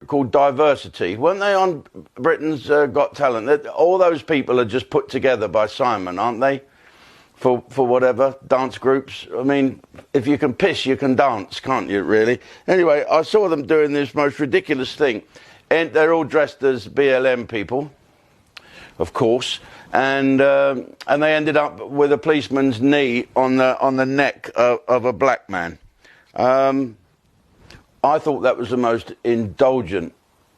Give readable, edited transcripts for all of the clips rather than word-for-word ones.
called Diversity. Weren't they on Britain's Got Talent? All those people are just put together by Simon, aren't they? For whatever, dance groups. I mean, if you can piss, you can dance, can't you, really? Anyway, I saw them doing this most ridiculous thing. And they're all dressed as BLM people, of course. And they ended up with a policeman's knee on the neck of a black man. I thought that was the most indulgent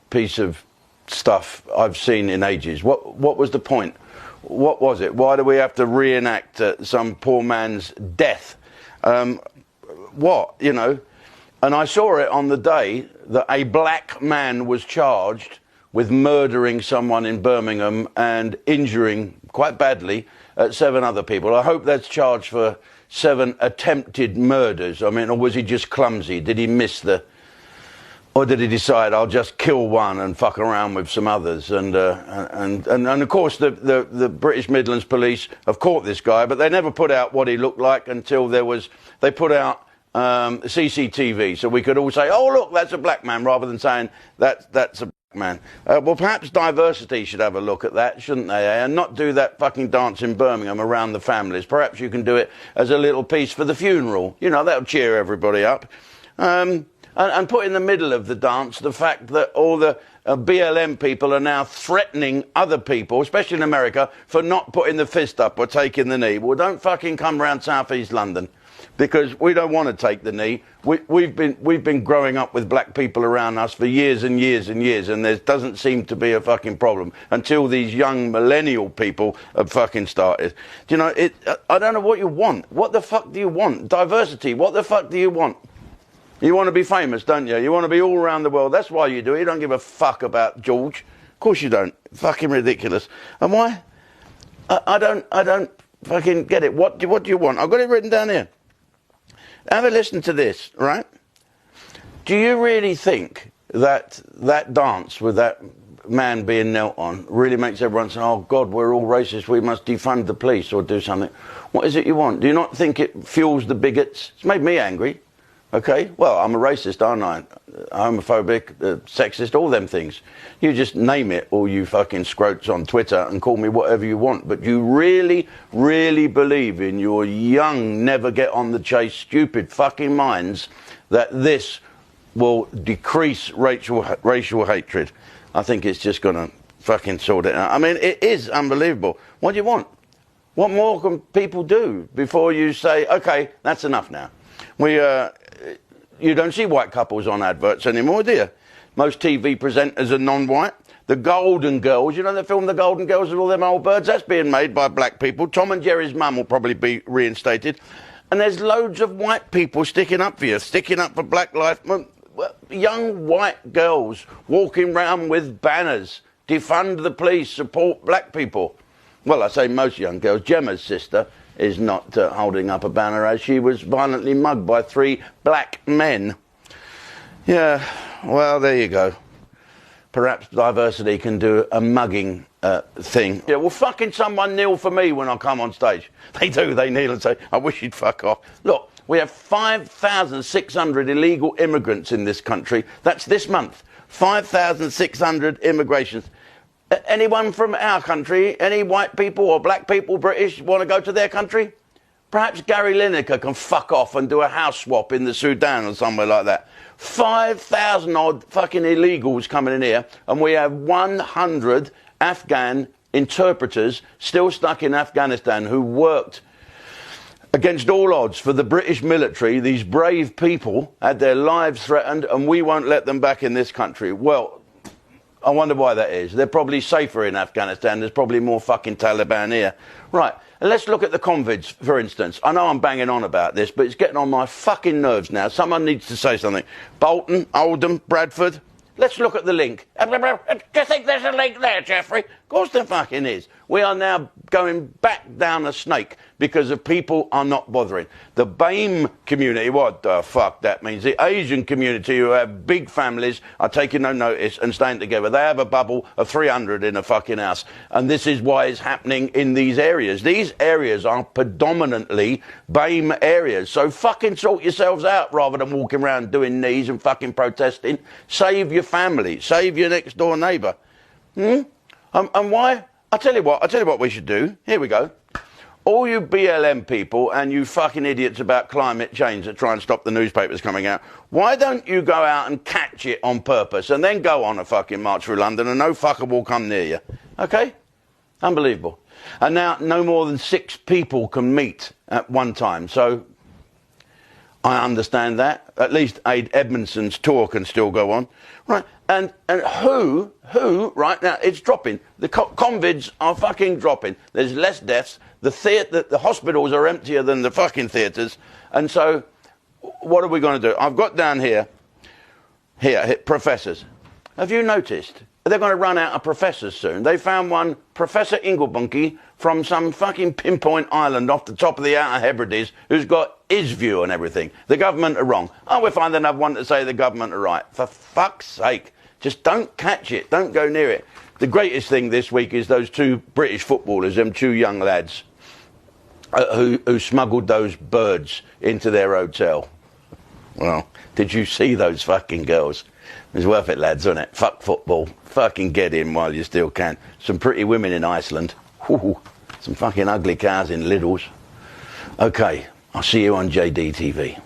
piece of stuff I've seen in ages. What was the point? What was it? Why do we have to reenact some poor man's death? What, you know? And I saw it on the day that a black man was charged with murdering someone in Birmingham and injuring quite badly 7 other people. I hope that's charged for 7 attempted murders. I mean, or was he just clumsy? Did he miss the... Or did he decide, I'll just kill one and fuck around with some others? And of course, the British Midlands Police have caught this guy, but they never put out what he looked like until they put out CCTV, so we could all say, oh, look, that's a black man, rather than saying that's a black man. Well, perhaps Diversity should have a look at that, shouldn't they? And not do that fucking dance in Birmingham around the families. Perhaps you can do it as a little piece for the funeral. You know, that'll cheer everybody up. And put in the middle of the dance the fact that all the BLM people are now threatening other people, especially in America, for not putting the fist up or taking the knee. Well, don't fucking come round South East London, because we don't want to take the knee. We've been growing up with black people around us for years and years and years, and there doesn't seem to be a fucking problem until these young millennial people have fucking started. Do you know, I don't know what you want. What the fuck do you want? Diversity, what the fuck do you want? You want to be famous, don't you? You want to be all around the world. That's why you do it. You don't give a fuck about George. Of course you don't. Fucking ridiculous. And why? I don't fucking get it. What do you want? I've got it written down here. Have a listen to this, right? Do you really think that dance with that man being knelt on really makes everyone say, oh, God, we're all racist, we must defund the police or do something? What is it you want? Do you not think it fuels the bigots? It's made me angry. Okay, well, I'm a racist, aren't I? Homophobic, sexist, all them things. You just name it, all you fucking scroats on Twitter, and call me whatever you want. But you really, really believe in your young, never get on the chase, stupid fucking minds that this will decrease racial hatred. I think it's just going to fucking sort it out. I mean, it is unbelievable. What do you want? What more can people do before you say, okay, that's enough now? You don't see white couples on adverts anymore, do you? Most TV presenters are non-white. The Golden Girls, you know the film The Golden Girls with all them old birds? That's being made by black people. Tom and Jerry's mum will probably be reinstated. And there's loads of white people sticking up for you, sticking up for black life. Young white girls walking around with banners. Defund the police, support black people. Well, I say most young girls. Gemma's sister is not holding up a banner as she was violently mugged by 3 black men. Yeah, well, there you go. Perhaps Diversity can do a mugging thing. Yeah, well, fucking someone kneel for me when I come on stage. They do, they kneel and say, I wish you'd fuck off. Look, we have 5,600 illegal immigrants in this country. That's this month. 5,600 immigrations. Anyone from our country, any white people or black people, British, want to go to their country? Perhaps Gary Lineker can fuck off and do a house swap in the Sudan or somewhere like that. 5,000 odd fucking illegals coming in here, and we have 100 Afghan interpreters still stuck in Afghanistan who worked against all odds for the British military. These brave people had their lives threatened, and we won't let them back in this country. Well, I wonder why that is. They're probably safer in Afghanistan. There's probably more fucking Taliban here. Right, and let's look at the convicts, for instance. I know I'm banging on about this, but it's getting on my fucking nerves now. Someone needs to say something. Bolton, Oldham, Bradford. Let's look at the link. Do you think there's a link there, Jeffrey? Of course there fucking is. We are now going back down a snake because of people are not bothering. The BAME community, what the fuck that means? The Asian community who have big families are taking no notice and staying together. They have a bubble of 300 in a fucking house. And this is why it's happening in these areas. These areas are predominantly BAME areas. So fucking sort yourselves out rather than walking around doing knees and fucking protesting. Save your family. Save your next door neighbour. And why? I'll tell you what we should do. Here we go. All you BLM people and you fucking idiots about climate change that try and stop the newspapers coming out, why don't you go out and catch it on purpose and then go on a fucking march through London and no fucker will come near you? Okay? Unbelievable. And now no more than 6 people can meet at one time. So I understand that. At least Aid Edmondson's tour can still go on. Right. And who, right now, it's dropping. The convids are fucking dropping. There's less deaths. The hospitals are emptier than the fucking theatres. And so, what are we going to do? I've got down here, professors. Have you noticed? They're going to run out of professors soon. They found one, Professor Inglebunky, from some fucking pinpoint island off the top of the Outer Hebrides, who's got his view on everything. The government are wrong. Oh, we'll find another one to say the government are right. For fuck's sake. Just don't catch it. Don't go near it. The greatest thing this week is those 2 British footballers, them 2 young lads, who smuggled those birds into their hotel. Well, did you see those fucking girls? It's worth it, lads, isn't it? Fuck football. Fucking get in while you still can. Some pretty women in Iceland. Ooh, some fucking ugly cars in Lidl's. Okay, I'll see you on JD TV.